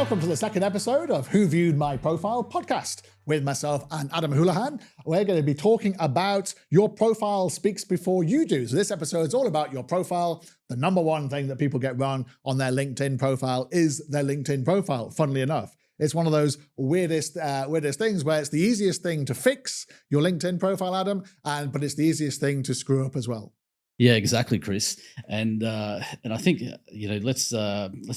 Welcome to the second episode of Who Viewed My Profile podcast with myself and Adam Houlihan. We're going to be talking about your profile speaks before you do. So this episode is all about your profile. The number one thing that people get wrong on their LinkedIn profile is their LinkedIn profile, funnily enough. It's one of those weirdest things where it's the easiest thing to fix your LinkedIn profile, Adam, but it's the easiest thing to screw up as well. Yeah, exactly, Chris. And I think let's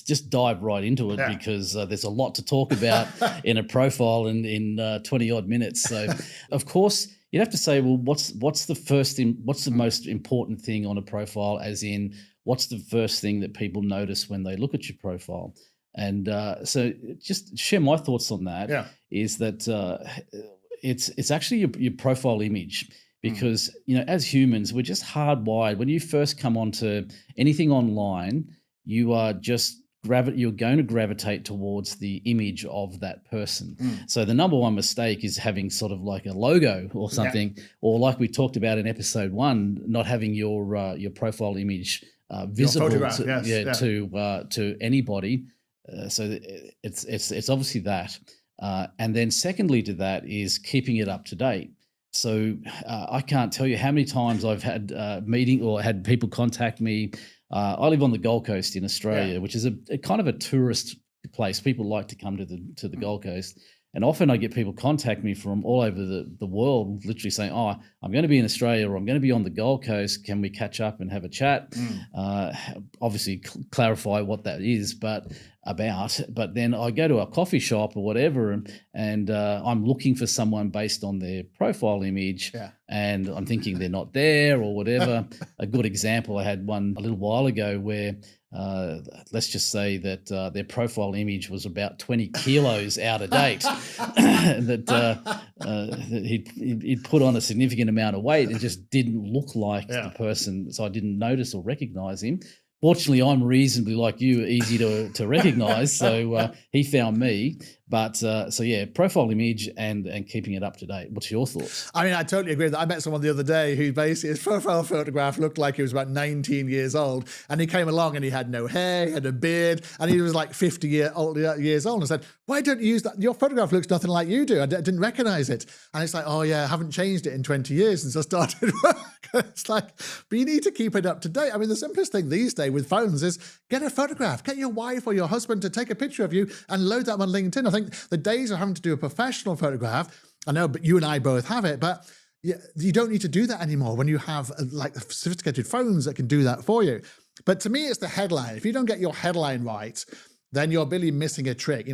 just dive right into it because there's a lot to talk about in a profile in 20 odd minutes. So, of course, you'd have to say, well, what's the most important thing on a profile? As in, what's the first thing that people notice when they look at your profile? And so, just share my thoughts on that. Yeah. Is that it's actually your profile image. Because, as humans, we're just hardwired. When you first come onto anything online, you are just you're going to gravitate towards the image of that person. So the number one mistake is having sort of like a logo or something, or like we talked about in episode 1, not having your profile image visible to anybody. So it's obviously that. And then secondly to that is keeping it up to date. So I can't tell you how many times I've had meeting or had people contact me. I live on the Gold Coast in Australia, which is a kind of a tourist place. People like to come to the Gold Coast. And often I get people contact me from all over the world, literally saying, oh, I'm going to be in Australia or I'm going to be on the Gold Coast. Can we catch up and have a chat? Obviously clarify what that is, but then I go to a coffee shop or whatever and I'm looking for someone based on their profile image and I'm thinking they're not there or whatever. A good example, I had one a little while ago where let's just say that their profile image was about 20 kilos out of date. that he'd put on a significant amount of weight and just didn't look like the person, so I didn't notice or recognize him. Fortunately, I'm reasonably like you, easy to recognize, so he found me. But profile image and keeping it up to date. What's your thoughts? I mean, I totally agree with that. I met someone the other day who basically his profile photograph looked like he was about 19 years old, and he came along and he had no hair, he had a beard, and he was like 50 years old. And I said, "Why don't you use that? Your photograph looks nothing like you do. I didn't recognize it." And it's like, "Oh yeah, I haven't changed it in 20 years since I started work." It's like, but you need to keep it up to date. I mean, the simplest thing these days with phones is get a photograph, get your wife or your husband to take a picture of you and load that on LinkedIn. I think the days of having to do a professional photograph, I know, but you and I both have it, but you don't need to do that anymore when you have like sophisticated phones that can do that for you. But to me, it's the headline. If you don't get your headline right, then you're really missing a trick.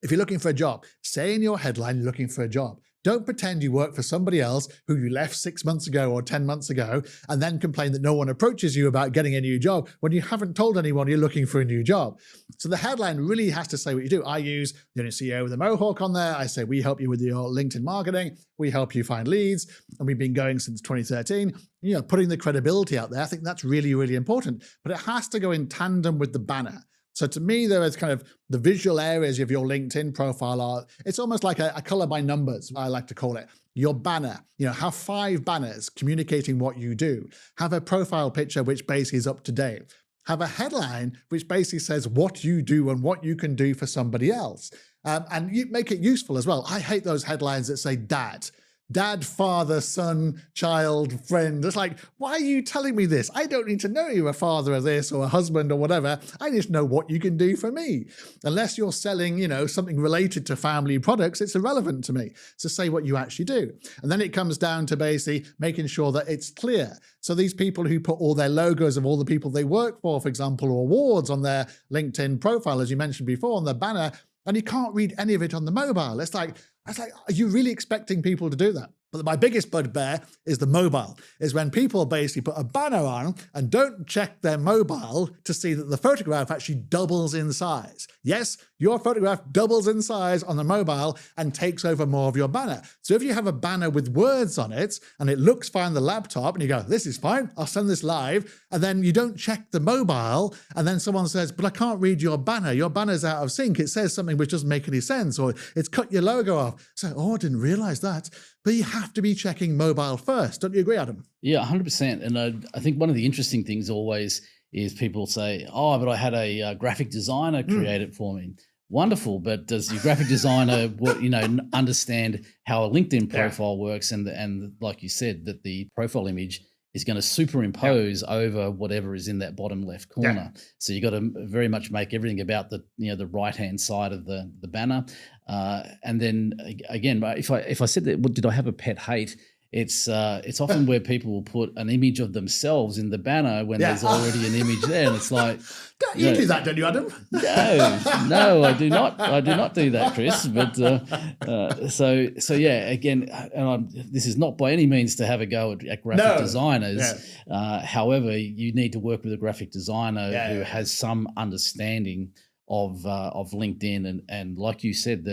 If you're looking for a job, say in your headline, you're looking for a job. Don't pretend you work for somebody else who you left 6 months ago or 10 months ago and then complain that no one approaches you about getting a new job when you haven't told anyone you're looking for a new job. So the headline really has to say what you do. I use the CEO with a mohawk on there. I say, we help you with your LinkedIn marketing. We help you find leads. And we've been going since 2013. Putting the credibility out there, I think that's really, really important. But it has to go in tandem with the banner. So to me, there is kind of the visual areas of your LinkedIn profile it's almost like a color by numbers, I like to call it. Your banner, have 5 banners communicating what you do. Have a profile picture which basically is up to date. Have a headline which basically says what you do and what you can do for somebody else. And you make it useful as well. I hate those headlines that say dad, father, son, child, friend. It's like, why are you telling me this? I don't need to know you're a father of this or a husband or whatever. I just know what you can do for me. Unless you're selling, something related to family products, it's irrelevant to me. So say what you actually do. And then it comes down to basically making sure that it's clear. So these people who put all their logos of all the people they work for example, or awards on their LinkedIn profile, as you mentioned before, on their banner, and you can't read any of it on the mobile. It's like, are you really expecting people to do that? But my biggest bugbear is the mobile, is when people basically put a banner on and don't check their mobile to see that the photograph actually doubles in size. Yes, your photograph doubles in size on the mobile and takes over more of your banner. So if you have a banner with words on it and it looks fine on the laptop and you go, this is fine, I'll send this live, and then you don't check the mobile and then someone says, but I can't read your banner's out of sync, it says something which doesn't make any sense, or it's cut your logo off. So, I didn't realize that. But you have to be checking mobile first. Don't you agree, Adam? Yeah, 100%. And I think one of the interesting things always is people say, oh, but I had a graphic designer create it for me. wonderful, but does your graphic designer understand how a LinkedIn profile works, and like you said, that the profile image is going to superimpose over whatever is in that bottom left corner. So you got to very much make everything about the the right hand side of the banner. And then again, if I said that, did I have a pet hate? It's often where people will put an image of themselves in the banner when there's already an image there, and it's like, you do that, don't you, Adam? No, I do not. I do not do that, Chris. But so yeah. Again, this is not by any means to have a go at graphic designers. However, you need to work with a graphic designer who has some understanding of LinkedIn, and like you said,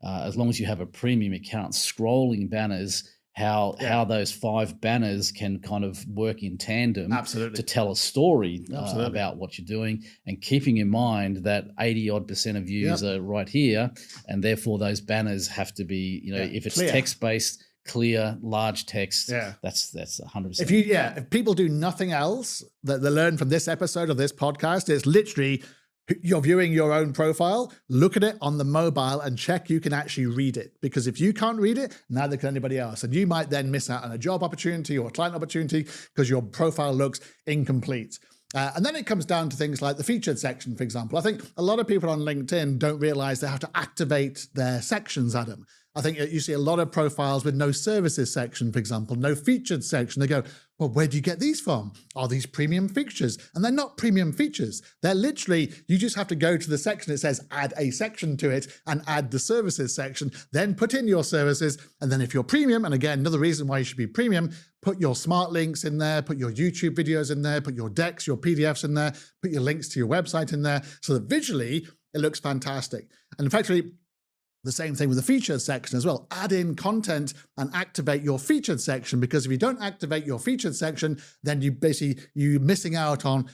as long as you have a premium account, scrolling banners. How those 5 banners can kind of work in tandem to tell a story about what you're doing, and keeping in mind that 80% of views are right here, and therefore those banners have to be, if it's text-based, clear, large text, that's 100%. If people do nothing else that they learn from this episode of this podcast, it's literally, you're viewing your own profile, look at it on the mobile and check you can actually read it. Because if you can't read it, neither can anybody else. And you might then miss out on a job opportunity or a client opportunity because your profile looks incomplete. And then it comes down to things like the featured section, for example. I think a lot of people on LinkedIn don't realize they have to activate their sections, Adam. I think you see a lot of profiles with no services section, for example, no featured section. They go, well, where do you get these from? Are these premium features? And they're not premium features. They're literally, you just have to go to the section. It says add a section to it and add the services section, then put in your services. And then if you're premium, and again, another reason why you should be premium, put your smart links in there, put your YouTube videos in there, put your decks, your PDFs in there, put your links to your website in there, so that visually it looks fantastic. And in fact, the same thing with the featured section as well. Add in content and activate your featured section, because if you don't activate your featured section, then you're missing out on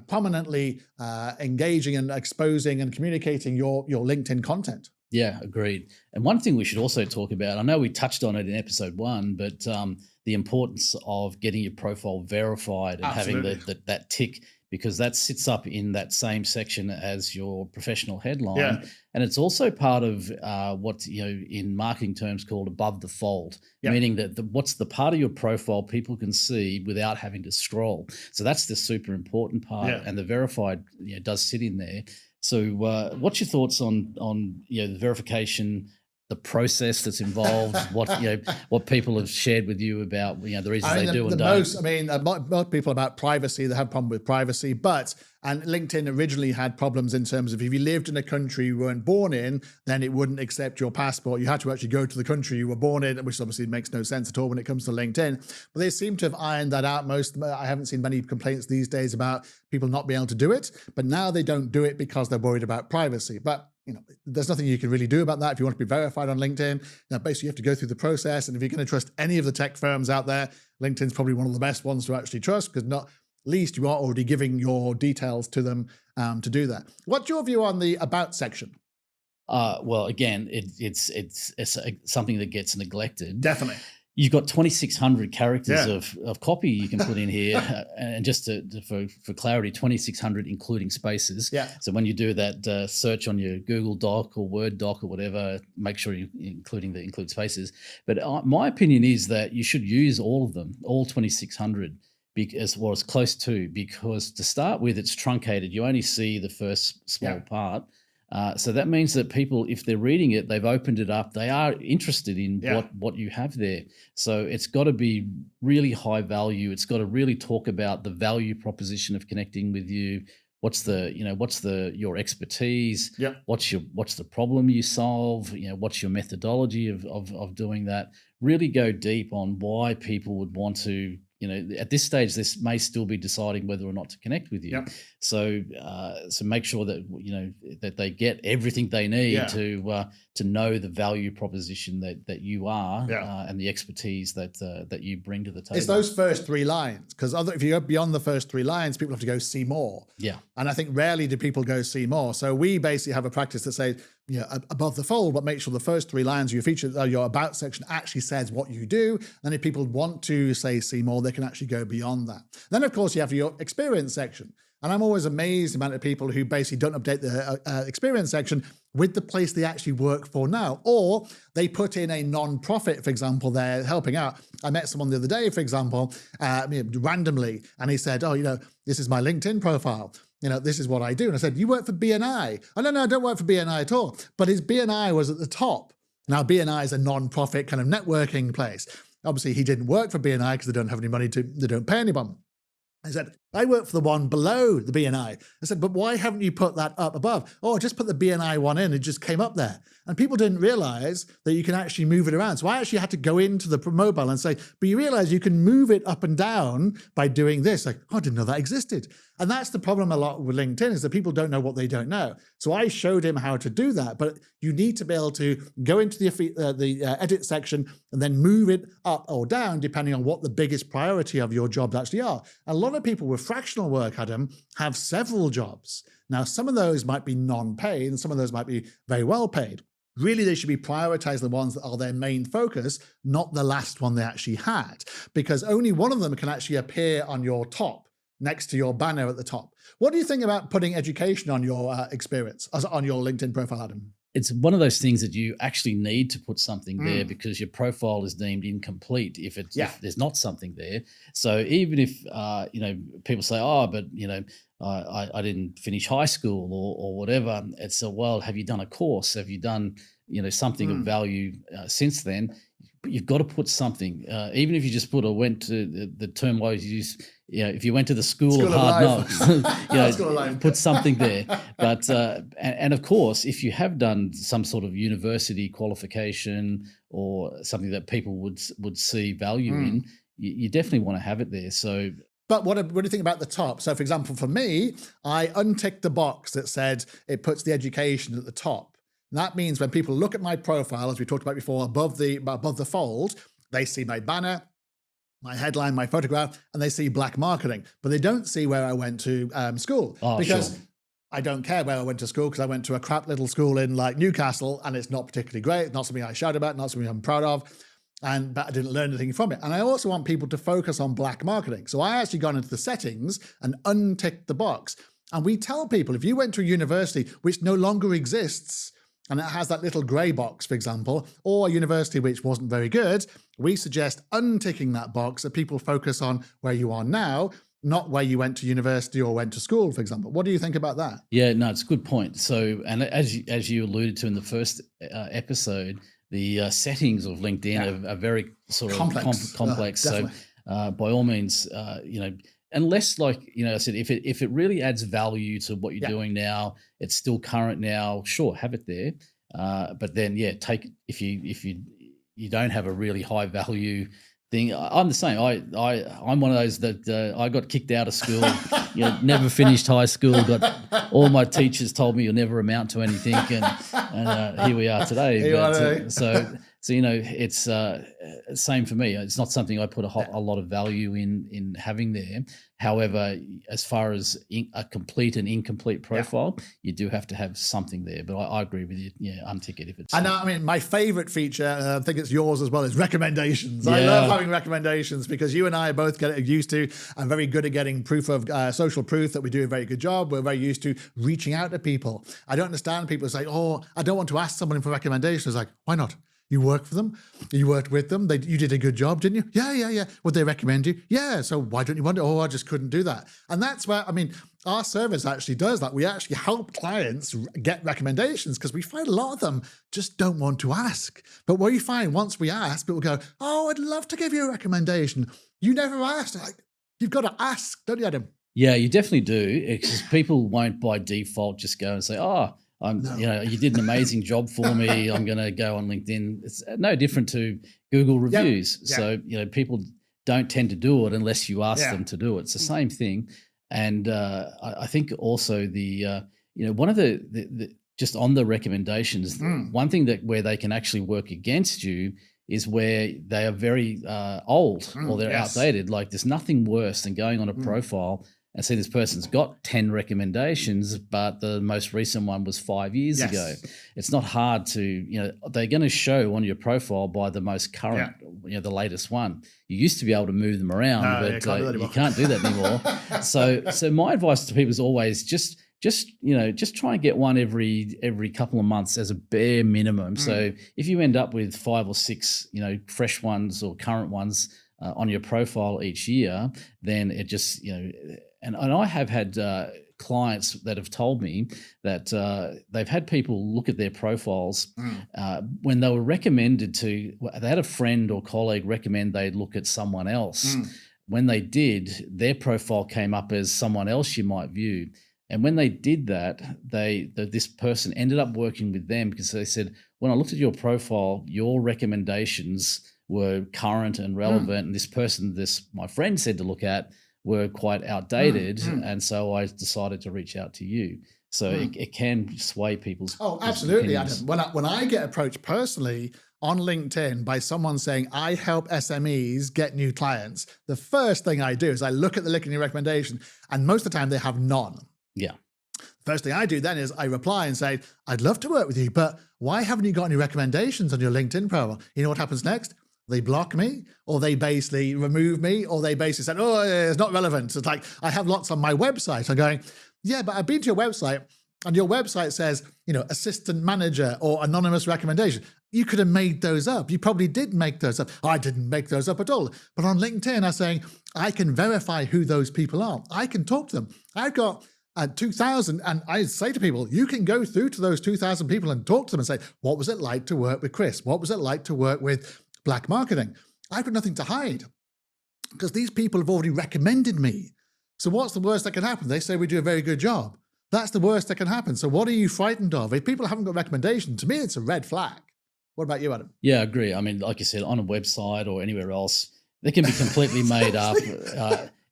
prominently engaging and exposing and communicating your LinkedIn content. Yeah, agreed. And one thing we should also talk about, I know we touched on it in episode 1, but the importance of getting your profile verified and having that tick, because that sits up in that same section as your professional headline. And it's also part of what, in marketing terms called above the fold, meaning that what's the part of your profile people can see without having to scroll. So that's the super important part. And the verified does sit in there. So what's your thoughts on the verification, the process that's involved, what people have shared with you about the reasons they do and don't? Most people about privacy, they have a problem with privacy, and LinkedIn originally had problems in terms of if you lived in a country you weren't born in, then it wouldn't accept your passport. You had to actually go to the country you were born in, which obviously makes no sense at all when it comes to LinkedIn. But they seem to have ironed that out. I haven't seen many complaints these days about people not being able to do it, but now they don't do it because they're worried about privacy. But there's nothing you can really do about that if you want to be verified on LinkedIn. Now, basically, you have to go through the process. And if you're going to trust any of the tech firms out there, LinkedIn's probably one of the best ones to actually trust, because not least you are already giving your details to them to do that. What's your view on the about section? Well, again, it's something that gets neglected. Definitely. You've got 2,600 characters of copy you can put in here. And just for clarity, 2,600 including spaces. So when you do that search on your Google Doc or Word Doc or whatever, make sure you include spaces. But my opinion is that you should use all of them, all 2,600, as close to, because to start with, it's truncated. You only see the first small part. So that means that people, if they're reading it, they've opened it up, they are interested in what you have there. So it's got to be really high value. It's got to really talk about the value proposition of connecting with you. What's your expertise? What's the problem you solve? What's your methodology of doing that? Really go deep on why people would want to. At this stage, this may still be deciding whether or not to connect with you. So make sure that that they get everything they need to know the value proposition that you are and the expertise that you bring to the table. It's those first 3 lines, because if you go beyond the first 3 lines, people have to go see more. And I think rarely do people go see more. So we basically have a practice that says, above the fold, but make sure the first 3 lines of your feature, your about section actually says what you do. And if people want to say see more, they can actually go beyond that. Then, of course, you have your experience section. And I'm always amazed the amount of people who basically don't update the experience section with the place they actually work for now. Or they put in a non-profit, for example, they're helping out. I met someone the other day, for example, randomly, and he said, oh, this is my LinkedIn profile. This is what I do. And I said, you work for BNI? Oh, no, I don't work for BNI at all. But his BNI was at the top. Now, BNI is a non-profit kind of networking place. Obviously, he didn't work for BNI because they don't have any money they don't pay anyone. I said, I work for the one below the BNI. I said, but why haven't you put that up above? Oh, just put the BNI one in. It just came up there. And people didn't realize that you can actually move it around. So I actually had to go into the mobile and say, but you realize you can move it up and down by doing this. Like, oh, I didn't know that existed. And that's the problem a lot with LinkedIn, is that people don't know what they don't know. So I showed him how to do that, but you need to be able to go into the edit section and then move it up or down depending on what the biggest priority of your jobs actually are. A lot of people with fractional work, Adam, have several jobs. Now, some of those might be non-paid and some of those might be very well paid. Really, they should be prioritizing the ones that are their main focus, not the last one they actually had, because only one of them can actually appear on your top, next to your banner at the top. What do you think about putting education on your experience, on your LinkedIn profile, Adam? It's one of those things that you actually need to put something there because your profile is deemed incomplete if there's not something there. So even if people say, oh, but I didn't finish high school or whatever, it's well, have you done a course? Have you done something of value since then? But you've got to put something, even if you just went to the term I always use. If you went to the school of hard knocks, put something there. But and of course, if you have done some sort of university qualification or something that people would see value in, you definitely want to have it there. So. But what do you think about the top? So, for example, for me, I unticked the box that said it puts the education at the top. And that means when people look at my profile, as we talked about before, above the fold, they see my banner, my headline, my photograph, and they see black marketing. But they don't see where I went to school. Because sure. I don't care where I went to school, because I went to a crap little school in like Newcastle, and it's not particularly great. It's not something I shout about, not something I'm proud of. But I didn't learn anything from it. And I also want people to focus on black marketing. So I actually gone into the settings and unticked the box. And we tell people, if you went to a university which no longer exists, and it has that little grey box, for example, or a university which wasn't very good, we suggest unticking that box so people focus on where you are now, not where you went to university or went to school, for example. What do you think about that? Yeah, no, it's a good point. So, and as you alluded to in the first episode, the settings of LinkedIn are very sort of complex. So by all means, unless like, I said, if it really adds value to what you're doing now, it's still current now, sure, have it there. But then, if you don't have a really high value thing, I'm the same. I'm one of those that I got kicked out of school, never finished high school, got all my teachers told me you'll never amount to anything. And here we are today. So it's same for me. It's not something I put a lot of value in having there. However, as far as a complete and incomplete profile, you do have to have something there. But I agree with you. Yeah, untick it if it's. And I mean, my favorite feature, I think it's yours as well, is recommendations. I love having recommendations because you and I both get used to and very good at getting proof of social proof that we do a very good job. We're very used to reaching out to people. I don't understand people say, oh, I don't want to ask someone for recommendations. It's like, why not? You work for them. You worked with them. You did a good job, didn't you? Yeah. Would they recommend you? Yeah. So why don't you want it? Oh, I just couldn't do that. And that's where, our service actually does that. We actually help clients get recommendations because we find a lot of them just don't want to ask. But what you find once we ask, people go, oh, I'd love to give you a recommendation. You never asked. Like, you've got to ask, don't you, Adam? Yeah, you definitely do. Because people won't by default just go and say, oh, you did an amazing job for me. I'm going to go on LinkedIn. It's no different to Google reviews. Yep. So, people don't tend to do it unless you ask them to do it. It's the same thing. And I think also one of the just on the recommendations, one thing where they can actually work against you is where they are very old or they're outdated. Like there's nothing worse than going on a profile and see this person's got 10 recommendations, but the most recent one was 5 years Yes. ago. It's not hard to, they're going to show on your profile by the most current, the latest one. You used to be able to move them around, but you can't do that anymore. So my advice to people is always just try and get one every couple of months as a bare minimum. So if you end up with 5 or 6, fresh ones or current ones on your profile each year, then it just, and I have had clients that have told me that they've had people look at their profiles when they were recommended to, they had a friend or colleague recommend they look at someone else. When they did, their profile came up as someone else you might view. And when they did that, this person ended up working with them because they said, when I looked at your profile, your recommendations were current and relevant. And this person, my friend said to look at, were quite outdated. And so I decided to reach out to you. So it can sway people's absolutely, opinions. Adam. When I get approached personally on LinkedIn by someone saying, I help SMEs get new clients, the first thing I do is I look at the LinkedIn recommendation, and most of the time they have none. Yeah. First thing I do then is I reply and say, I'd love to work with you, but why haven't you got any recommendations on your LinkedIn profile? You know what happens next? They block me, or they basically remove me, or they basically said, oh, it's not relevant. It's like, I have lots on my website. I'm going, yeah, but I've been to your website and your website says, assistant manager or anonymous recommendation. You could have made those up. You probably did make those up. I didn't make those up at all. But on LinkedIn, I'm saying, I can verify who those people are. I can talk to them. I've got 2,000, and I say to people, you can go through to those 2,000 people and talk to them and say, what was it like to work with Chris? What was it like to work with Black Marketing? I've got nothing to hide because these people have already recommended me. So what's the worst that can happen? They say we do a very good job. That's the worst that can happen. So what are you frightened of? If people haven't got recommendation, to me, it's a red flag. What about you, Adam? Yeah, I agree. I mean, like you said, on a website or anywhere else, they can be completely made up.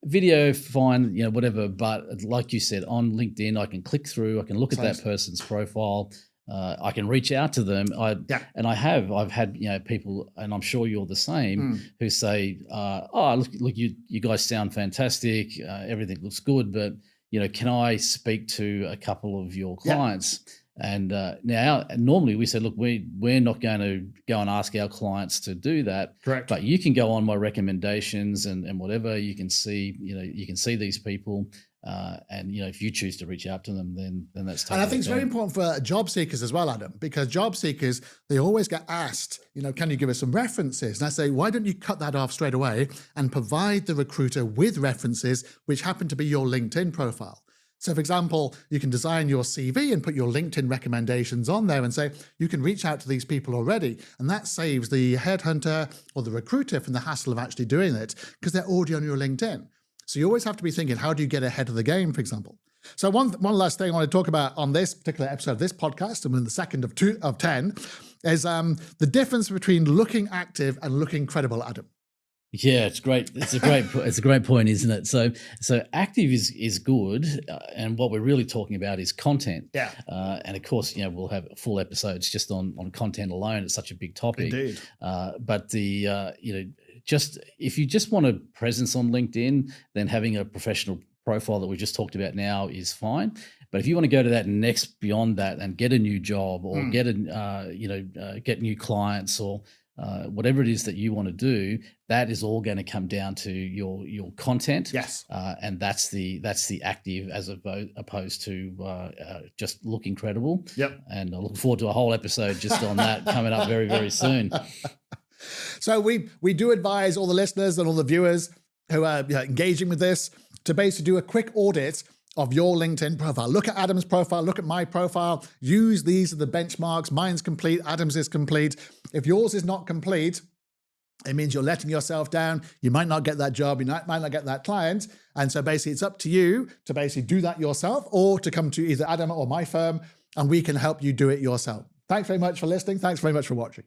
Video, fine, whatever. But like you said, on LinkedIn, I can click through, I can look at that person's profile. I can reach out to them. I've had people, and I'm sure you're the same, who say, look, you guys sound fantastic. Everything looks good, but can I speak to a couple of your clients? And now, normally we say, look, we're not going to go and ask our clients to do that. Correct. But you can go on my recommendations and whatever, you can see, you can see these people. And if you choose to reach out to them, then that's totally. And I think it's very important for job seekers as well, Adam, because job seekers, they always get asked, can you give us some references? And I say, why don't you cut that off straight away and provide the recruiter with references which happen to be your LinkedIn profile? So for example, you can design your CV and put your LinkedIn recommendations on there and say, you can reach out to these people already. And that saves the headhunter or the recruiter from the hassle of actually doing it because they're already on your LinkedIn. So you always have to be thinking, how do you get ahead of the game, for example? So one last thing I want to talk about on this particular episode of this podcast, and in the second of 10, is the difference between looking active and looking credible, Adam. Yeah, it's great. It's a great point, isn't it? So active is good, and what we're really talking about is content. Yeah. And of course, we'll have full episodes just on content alone. It's such a big topic. Indeed. But just if you just want a presence on LinkedIn, then having a professional profile that we just talked about now is fine. But if you want to go to that next beyond that and get a new job or get new clients or whatever it is that you want to do, that is all going to come down to your content. Yes. And that's the active as opposed to just looking credible. Yep. And I look forward to a whole episode just on that coming up very, very soon. So we do advise all the listeners and all the viewers who are engaging with this to basically do a quick audit of your LinkedIn profile. Look at Adam's profile, look at my profile, use these as the benchmarks. Mine's complete, Adam's is complete. If yours is not complete, it means you're letting yourself down. You might not get that job, you might not get that client. And so basically it's up to you to basically do that yourself or to come to either Adam or my firm and we can help you do it yourself. Thanks very much for listening. Thanks very much for watching.